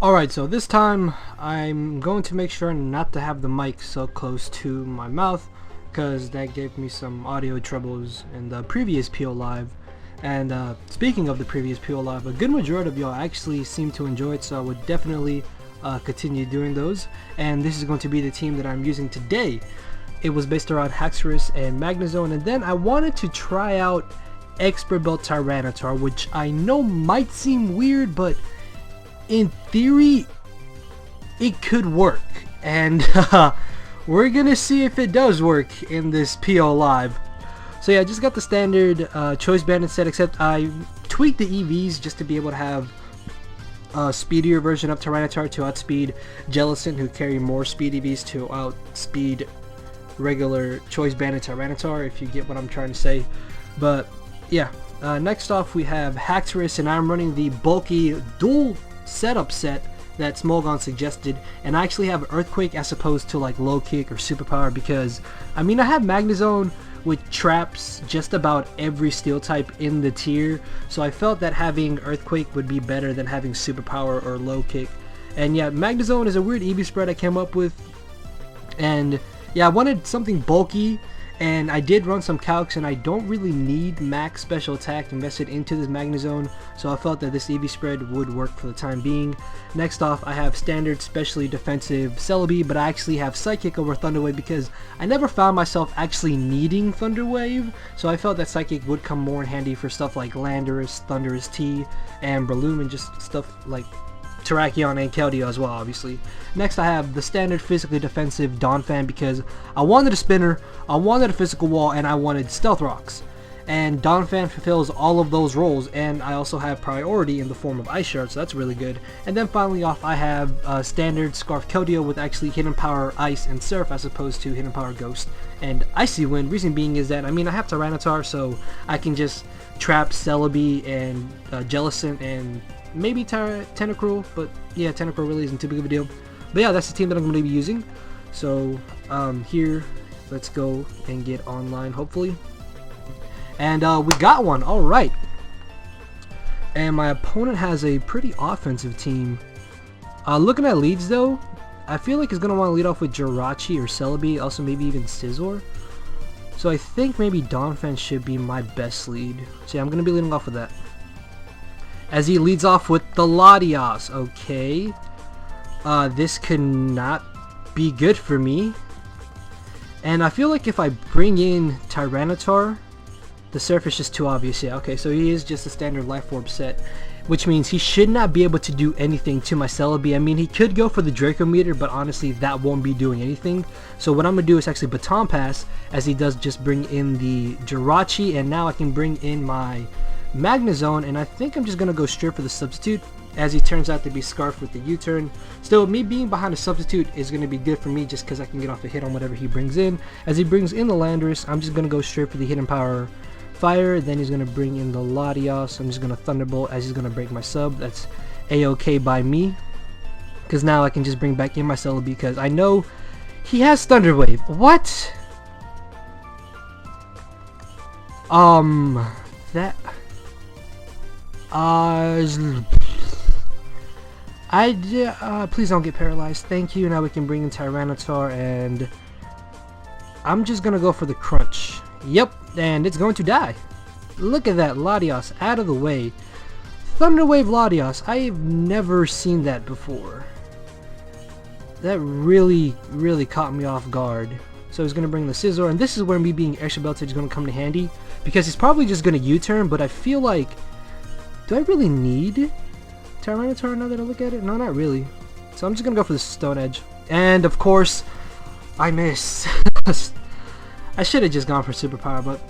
Alright, so this time I'm going to make sure not to have the mic so close to my mouth, because that gave me some audio troubles in the previous PO Live. And speaking of the previous PO Live, a good majority of y'all actually seem to enjoy it, so I would definitely continue doing those. And this is going to be the team that I'm using today. It was based around Haxorus and Magnezone, and then I wanted to try out Expert Belt Tyranitar, which I know might seem weird, but in theory it could work, and we're gonna see if it does work in this PO Live. So yeah, I just got the standard Choice Bandit set, except I tweaked the EVs just to be able to have a speedier version of Tyranitar to outspeed Jellicent, who carry more speed EVs to outspeed regular Choice Bandit Tyranitar, if you get what I'm trying to say. But yeah, next off we have Haxorus, and I'm running the bulky dual setup set that Smolgon suggested, and I actually have Earthquake as opposed to like Low Kick or Superpower, because I mean I have Magnezone which traps just about every steel type in the tier, so I felt that having Earthquake would be better than having Superpower or Low Kick. And yeah, Magnezone is a weird EV spread I came up with, and yeah, I wanted something bulky, and I did run some calcs, and I don't really need max special attack invested into this Magnezone, so I felt that this EV spread would work for the time being. Next off, I have standard specially defensive Celebi, but I actually have Psychic over Thunder Wave because I never found myself actually needing Thunder Wave, so I felt that Psychic would come more in handy for stuff like Landorus, Thundurus T, and Breloom, and just stuff like Terrakion and Keldeo as well, obviously. Next I have the standard physically defensive Donphan because I wanted a spinner, I wanted a physical wall, and I wanted Stealth Rocks. And Donphan fulfills all of those roles, and I also have priority in the form of Ice Shard, so that's really good. And then finally off I have standard Scarf Keldeo with actually Hidden Power Ice and Surf as opposed to Hidden Power Ghost and Icy Wind. Reason being is that, I mean, I have Tyranitar, so I can just trap Celebi and Jellicent and maybe Tentacruel, but yeah, Tentacruel really isn't too big of a deal. But yeah, that's the team that I'm going to be using. So here, let's go and get online, hopefully. And we got one, alright. And my opponent has a pretty offensive team. Looking at leads though, I feel like he's going to want to lead off with Jirachi or Celebi, also maybe even Scizor. So I think maybe Donphan should be my best lead. So yeah, I'm going to be leading off with that. As he leads off with the Latias. Okay. This could not be good for me. And I feel like if I bring in Tyranitar, the surf is just too obvious. Yeah, okay, so he is just a standard Life Orb set, which means he should not be able to do anything to my Celebi. I mean, he could go for the Draco Meter, but honestly, that won't be doing anything. So what I'm going to do is actually Baton Pass, as he does just bring in the Jirachi, and now I can bring in my Magnezone, and I think I'm just going to go straight for the substitute, as he turns out to be Scarf with the U-turn. Still, me being behind a substitute is going to be good for me just because I can get off a hit on whatever he brings in. As he brings in the Landorus, I'm just going to go straight for the Hidden Power Fire, then he's going to bring in the Latias. I'm just going to Thunderbolt as he's going to break my sub. That's a-okay by me, because now I can just bring back in my Celebi because I know he has Thunder Wave. What? That... please don't get paralyzed. Thank you. Now we can bring in Tyranitar, and I'm just gonna go for the crunch. Yep, and it's going to die. Look at that, Latias out of the way. Thunder Wave Latias. I've never seen that before. That really caught me off guard. So he's gonna bring the Scizor, and this is where me being extra belted is gonna come to handy, because he's probably just gonna U-turn, but I feel like, do I really need Tyranitar now that I look at it? No, not really. So I'm just gonna go for the Stone Edge. And of course, I miss. I should have just gone for Superpower, but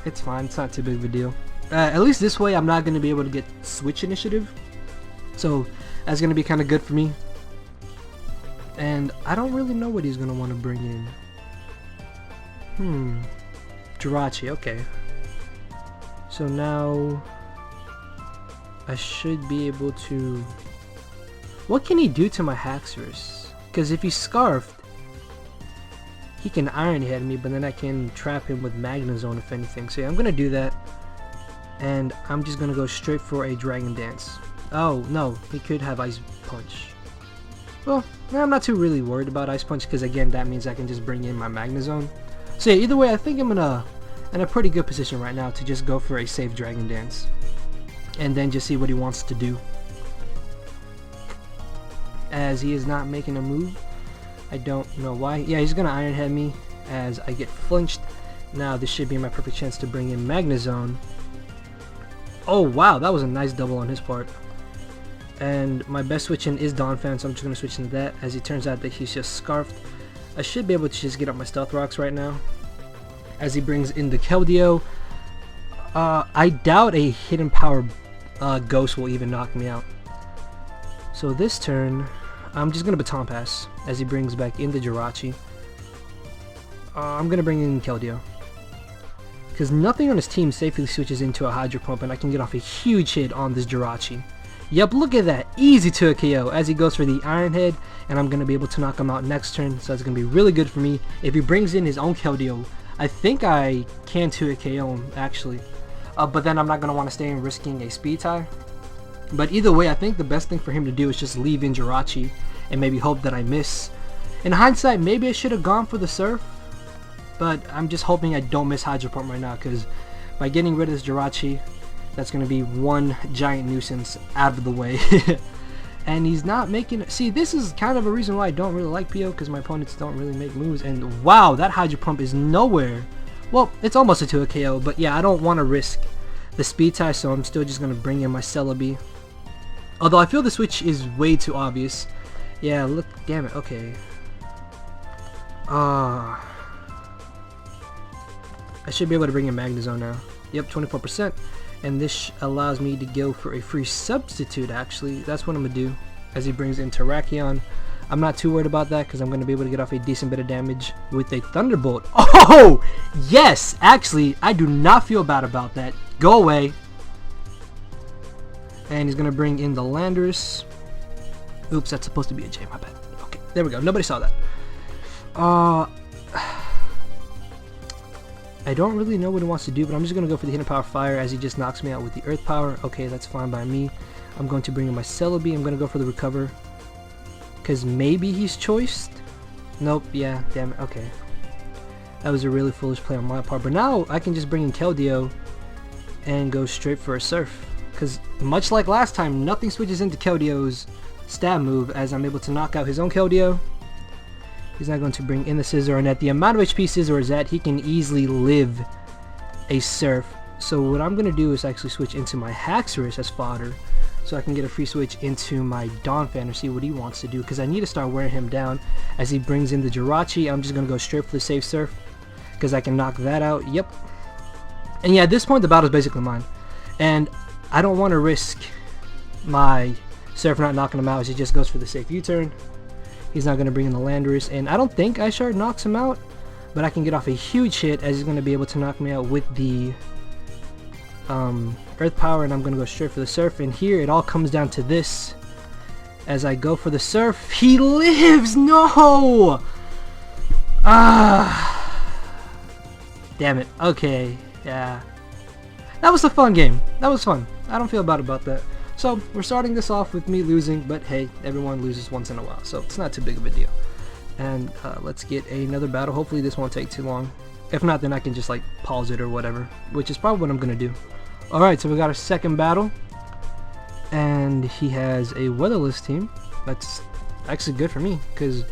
it's fine. It's not too big of a deal. At least this way, I'm not gonna be able to get Switch Initiative. So that's gonna be kind of good for me. And I don't really know what he's gonna want to bring in. Jirachi, okay. So now I should be able to... What can he do to my Haxorus? Because if he's Scarfed, he can Iron Head me, but then I can trap him with Magnezone if anything. So yeah, I'm going to do that. And I'm just going to go straight for a Dragon Dance. Oh, no, he could have Ice Punch. Well, I'm not too really worried about Ice Punch because, again, that means I can just bring in my Magnezone. So, yeah, either way, I think I'm in a pretty good position right now to just go for a safe Dragon Dance. And then just see what he wants to do. As he is not making a move. I don't know why. Yeah, he's going to Iron Head me as I get flinched. Now, this should be my perfect chance to bring in Magnezone. Oh, wow, that was a nice double on his part. And my best switch in is Donphan, so I'm just going to switch into that. As it turns out that he's just Scarfed. I should be able to just get up my Stealth Rocks right now. As he brings in the Keldeo. I doubt a Hidden Power Ghost will even knock me out. So this turn, I'm just going to Baton Pass. As he brings back in the Jirachi. I'm going to bring in Keldeo. Because nothing on his team safely switches into a Hydro Pump, and I can get off a huge hit on this Jirachi. Yep, look at that. Easy to a KO as he goes for the Iron Head, and I'm going to be able to knock him out next turn, so it's going to be really good for me. If he brings in his own Keldeo, I think I can 2-hit KO him, actually. But then I'm not going to want to stay in risking a Speed Tie. But either way, I think the best thing for him to do is just leave in Jirachi, and maybe hope that I miss. In hindsight, maybe I should have gone for the Surf. But I'm just hoping I don't miss Hydro Pump right now, because by getting rid of this Jirachi, that's going to be one giant nuisance out of the way. And he's not making... See, this is kind of a reason why I don't really like PO, because my opponents don't really make moves. And wow, that Hydro Pump is nowhere. Well, it's almost a 2-hit KO, but yeah, I don't want to risk the Speed Tie, so I'm still just going to bring in my Celebi. Although I feel the switch is way too obvious. Yeah, look, damn it, okay. I should be able to bring in Magnezone now. Yep, 24%. And this allows me to go for a free substitute, actually. That's what I'm going to do. As he brings in Terrakion. I'm not too worried about that because I'm going to be able to get off a decent bit of damage with a Thunderbolt. Oh! Yes! Actually, I do not feel bad about that. Go away. And he's going to bring in the Landorus. Oops, that's supposed to be a J, my bad. Okay, there we go. Nobody saw that. I don't really know what he wants to do, but I'm just going to go for the Hidden Power Fire as he just knocks me out with the Earth Power. Okay, that's fine by me. I'm going to bring in my Celebi. I'm going to go for the Recover. Because maybe he's choiced? Nope, yeah, damn it, okay. That was a really foolish play on my part. But now I can just bring in Keldeo and go straight for a Surf. Because much like last time, nothing switches into Keldeo's stab move as I'm able to knock out his own Keldeo. He's not going to bring in the Scizor, and at the amount of HP Scizor is at, he can easily live a Surf. So what I'm going to do is actually switch into my Haxorus as fodder, so I can get a free switch into my Donphan or see what he wants to do, because I need to start wearing him down. As he brings in the Jirachi, I'm just going to go straight for the safe Surf, because I can knock that out. Yep. And yeah, at this point the battle is basically mine, and I don't want to risk my Surf not knocking him out as he just goes for the safe U-turn. He's not going to bring in the Landorus, and I don't think Ishard knocks him out, but I can get off a huge hit as he's going to be able to knock me out with the Earth Power, and I'm going to go straight for the Surf. And here it all comes down to this. As I go for the Surf, he lives! No! Damn it. Okay, yeah. That was a fun game. That was fun. I don't feel bad about that. So, we're starting this off with me losing, but hey, everyone loses once in a while, so it's not too big of a deal. And let's get another battle. Hopefully this won't take too long. If not, then I can just like pause it or whatever, which is probably what I'm going to do. Alright, so we got a second battle. And he has a weatherless team. That's actually good for me, because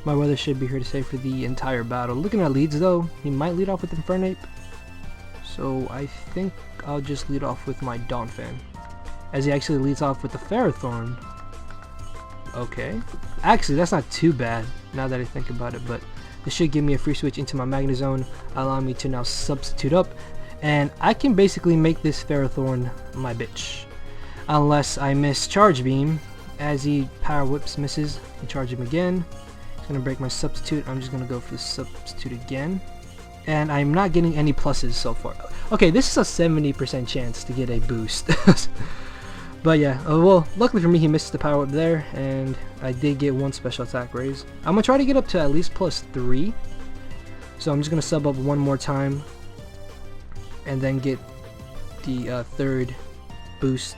my weather should be here to stay for the entire battle. Looking at leads though, he might lead off with Infernape. So I think I'll just lead off with my Donphan. As he actually leads off with the Ferrothorn. Okay. Actually, that's not too bad, now that I think about it, but this should give me a free switch into my Magnezone, allowing me to now substitute up, and I can basically make this Ferrothorn my bitch. Unless I miss Charge Beam. As he Power Whips misses, I charge him again. He's going to break my substitute. I'm just going to go for the substitute again. And I'm not getting any pluses so far. Okay, this is a 70% chance to get a boost. But yeah, well, luckily for me, he missed the Power Whip there, and I did get one special attack raise. I'm going to try to get up to at least +3. So I'm just going to sub up one more time, and then get the third boost.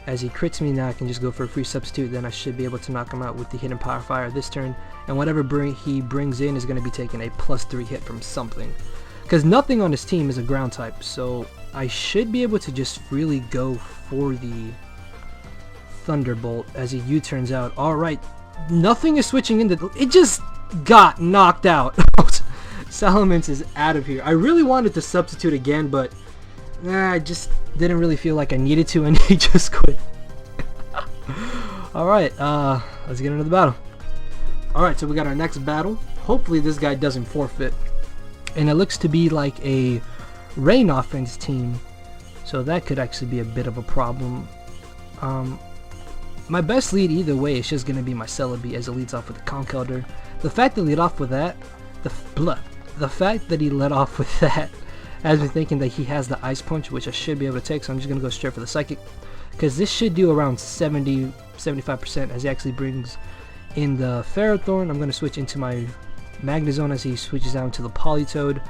As he crits me now, I can just go for a free substitute, then I should be able to knock him out with the hidden power fire this turn, and whatever he brings in is going to be taking a +3 hit from something. Because nothing on his team is a ground type, so I should be able to just freely go for the Thunderbolt as he U-turns out. Alright, nothing is switching into... It just got knocked out. Salamence is out of here. I really wanted to substitute again, but I just didn't really feel like I needed to, and he just quit. Alright, let's get into the battle. Alright, so we got our next battle. Hopefully this guy doesn't forfeit. And it looks to be like a rain offense team, so that could actually be a bit of a problem. My best lead either way is just going to be my Celebi as it leads off with the Conch Elder. The fact that he led off with that, has me thinking that he has the Ice Punch, which I should be able to take, so I'm just going to go straight for the Psychic, because this should do around 70-75% as he actually brings in the Ferrothorn. I'm going to switch into my Magnezone as he switches down to the Politoed.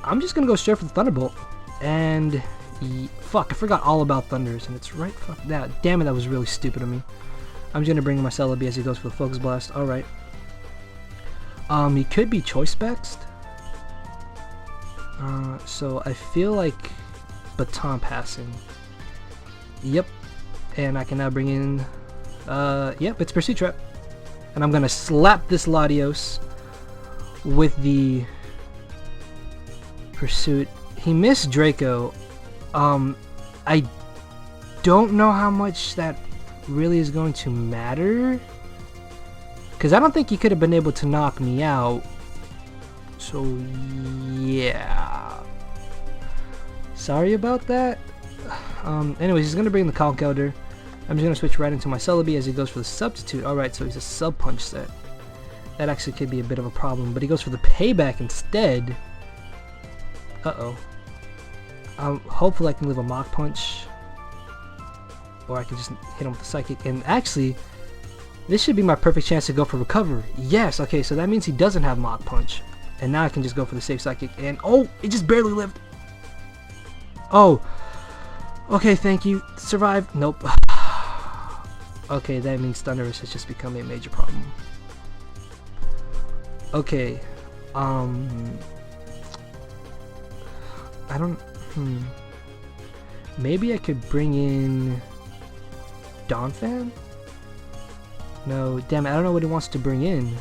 I'm just going to go straight for the Thunderbolt, and fuck, I forgot all about Thunders, and it's right, fuck that, damn it, that was really stupid of me. I'm just going to bring in my Celebi as he goes for the Focus Blast. Alright. He could be Choice Bexed. So I feel like Baton Passing. Yep. And I can now bring in, yep, it's Pursuit Trap. And I'm going to slap this Latios with the Pursuit. He missed Draco. I don't know how much that really is going to matter, because I don't think he could have been able to knock me out. So yeah, sorry about that. Anyways, he's gonna bring the Conch Elder. I'm just gonna switch right into my Celebi as he goes for the Substitute. Alright, so he's a Sub Punch set. That actually could be a bit of a problem, but he goes for the Payback instead. Uh-oh. Hopefully I can leave a Mach Punch, or I can just hit him with the Psychic. And actually, this should be my perfect chance to go for Recovery. Yes, okay, so that means he doesn't have Mach Punch. And now I can just go for the safe Psychic, and oh, it just barely lived. Oh, okay, thank you. Survive. Nope. Okay, that means Thundurus has just become a major problem. Okay, I don't, maybe I could bring in Donphan? No, damn it, I don't know what he wants to bring in.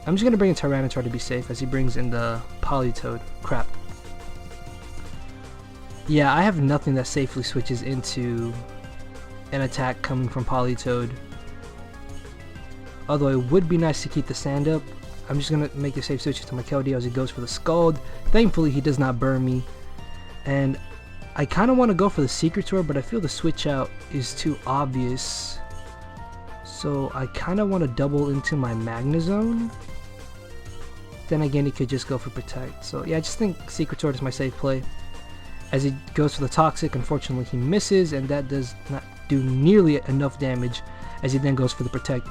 I'm just gonna bring in Tyranitar to be safe as he brings in the Politoed. Crap. Yeah, I have nothing that safely switches into an attack coming from Politoed. Although it would be nice to keep the sand up. I'm just gonna make a safe switch to my Keldeo as he goes for the Scald. Thankfully he does not burn me. And I kinda wanna go for the Secretor, but I feel the switch out is too obvious. So I kinda wanna double into my Magnezone. Then again, he could just go for Protect. So yeah, I just think Secretor is my safe play. As he goes for the Toxic, unfortunately he misses, and that does not do nearly enough damage as he then goes for the Protect.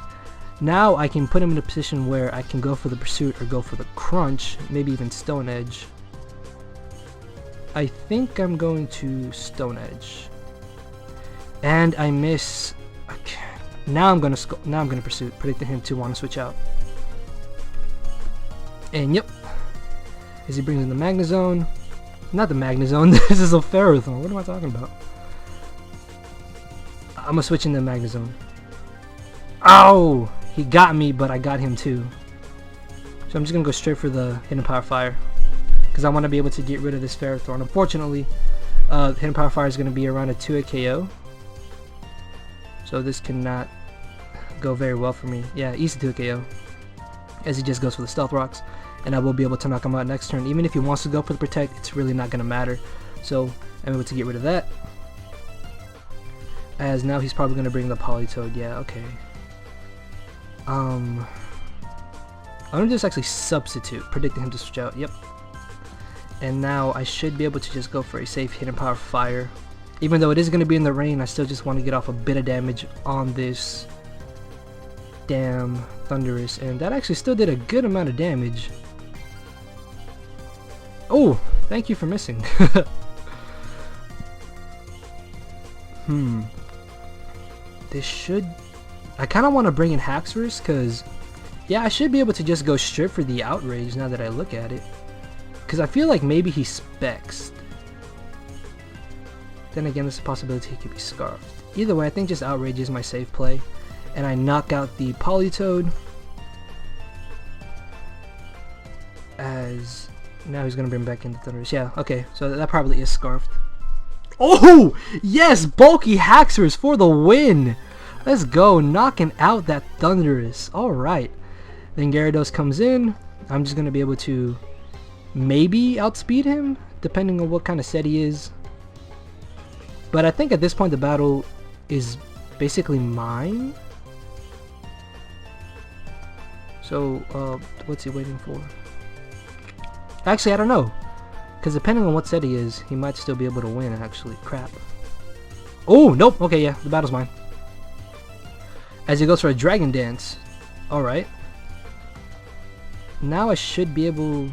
Now I can put him in a position where I can go for the Pursuit or go for the Crunch, maybe even Stone Edge. I think I'm going to Stone Edge. And I miss. Okay. Now I'm gonna Pursuit, predicting him to want to switch out. And yep, as he brings in the Magnezone. Not the Magnezone, this is a Ferrothorn. What am I talking about? I'm gonna switch into Magnezone. Ow! He got me, but I got him too. So I'm just gonna go straight for the Hidden Power Fire, because I want to be able to get rid of this Ferrothorn. Unfortunately, Hidden Power Fire is gonna be around a 2-hit KO. So this cannot go very well for me. Yeah, easy 2-hit KO. As he just goes for the Stealth Rocks. And I will be able to knock him out next turn. Even if he wants to go for the Protect, it's really not going to matter. So I'm able to get rid of that. As now he's probably going to bring the Politoed. Yeah, okay. I'm going to just actually Substitute, predicting him to switch out. Yep. And now I should be able to just go for a safe Hidden Power Fire. Even though it is going to be in the rain, I still just want to get off a bit of damage on this damn Thundurus. And that actually still did a good amount of damage. Oh, thank you for missing. This should... I kind of want to bring in Haxorus, because... yeah, I should be able to just go straight for the Outrage now that I look at it. Because I feel like maybe he specs. Then again, there's a possibility he could be Scarfed. Either way, I think just Outrage is my safe play. And I knock out the Politoed. As... now he's going to bring back in the Thundurus. Yeah, okay, so that probably is Scarfed. Oh! Yes! Bulky Haxorus for the win! Let's go, knocking out that Thundurus. Alright. Then Gyarados comes in. I'm just going to be able to maybe outspeed him, depending on what kind of set he is. But I think at this point the battle is basically mine. So, what's he waiting for? Actually, I don't know. Because depending on what set he is, he might still be able to win, actually. Crap. Oh, nope. Okay, yeah, the battle's mine. As he goes for a Dragon Dance. Alright. Now I should be able...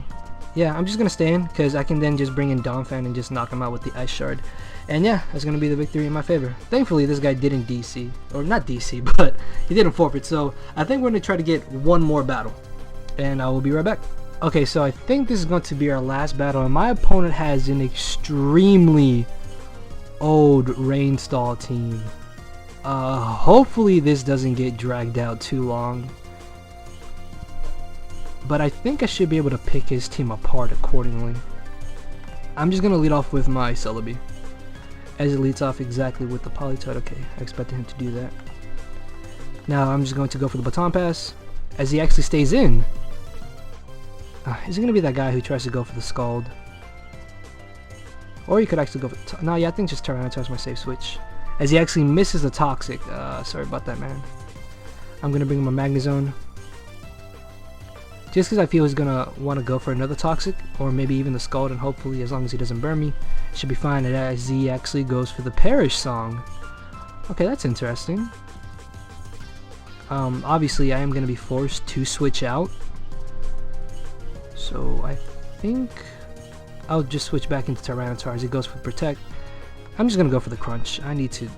yeah, I'm just going to stay in, because I can then just bring in Donphan and just knock him out with the Ice Shard. And yeah, that's going to be the victory in my favor. Thankfully, this guy didn't DC. Or not DC, but he didn't forfeit. So I think we're going to try to get one more battle. And I will be right back. Okay, so I think this is going to be our last battle, and my opponent has an extremely old Rainstall team. Hopefully this doesn't get dragged out too long. But I think I should be able to pick his team apart accordingly. I'm just going to lead off with my Celebi. As it leads off exactly with the Politoed. Okay, I expected him to do that. Now I'm just going to go for the Baton Pass. As he actually stays in. Is it going to be that guy who tries to go for the Scald? Or you could actually go for... no, yeah, I think just Tyranitar is my safe switch. As he actually misses the Toxic. Sorry about that, man. I'm going to bring him a Magnezone. Just because I feel he's going to want to go for another Toxic. Or maybe even the Scald. And hopefully, as long as he doesn't burn me, it should be fine. And as he actually goes for the Perish Song. Okay, that's interesting. Obviously, I am going to be forced to switch out. So I think I'll just switch back into Tyranitar as he goes for Protect. I'm just gonna go for the Crunch. I need to...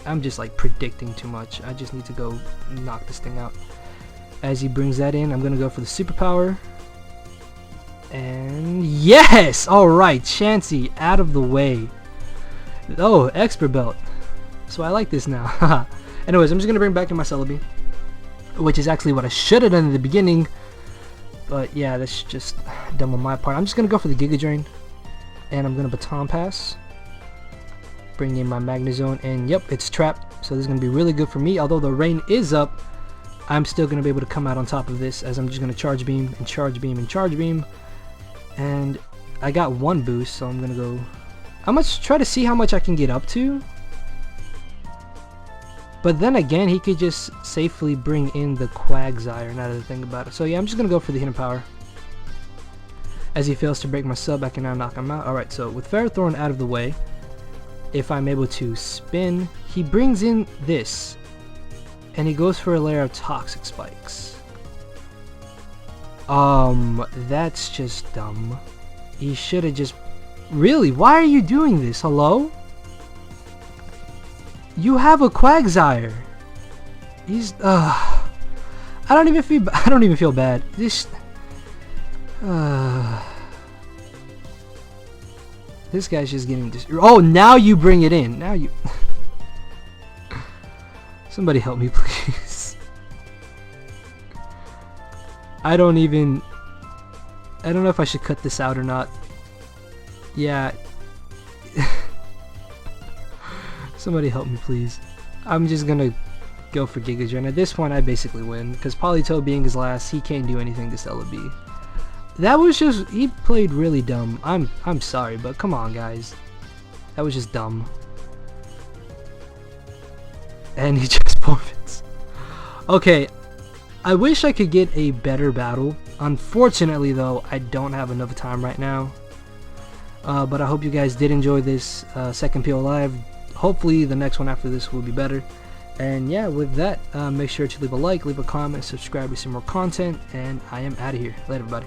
I'm just like predicting too much. I just need to go knock this thing out. As he brings that in, I'm gonna go for the Superpower. And yes! Alright, Chansey out of the way. Oh, Expert Belt. So I like this now. Anyways, I'm just gonna bring back in my Celebi. Which is actually what I should have done in the beginning. But yeah, that's just dumb on my part. I'm just going to go for the Giga Drain. And I'm going to Baton Pass. Bring in my Magnezone. And yep, it's trapped. So this is going to be really good for me. Although the rain is up, I'm still going to be able to come out on top of this. As I'm just going to Charge Beam and Charge Beam and Charge Beam. And I got one boost, so I'm going to go... I'm going to try to see how much I can get up to. But then again, he could just safely bring in the Quagsire, now that I think about it. So yeah, I'm just going to go for the Hidden Power. As he fails to break my sub, I can now knock him out. Alright, so with Ferrothorn out of the way, if I'm able to spin, he brings in this. And he goes for a layer of Toxic Spikes. That's just dumb. He should have just... Really? Why are you doing this? Hello? You have a Quagsire. He's I don't even feel bad. This this guy's just getting this. Oh, now you bring it in. Now you somebody help me, please. I don't know if I should cut this out or not. Yeah. Somebody help me, please. I'm just gonna go for Giga Drain. At this point, I basically win, because Politoed being his last, he can't do anything to Celebi. That was just... he played really dumb. I'm sorry, but come on, guys. That was just dumb. And he just forfeits. Okay, I wish I could get a better battle. Unfortunately, though, I don't have enough time right now. But I hope you guys did enjoy this second PO Live. Hopefully the next one after this will be better. And yeah, with that, make sure to leave a like, leave a comment, subscribe to see more content, and I am out of here. Later, everybody.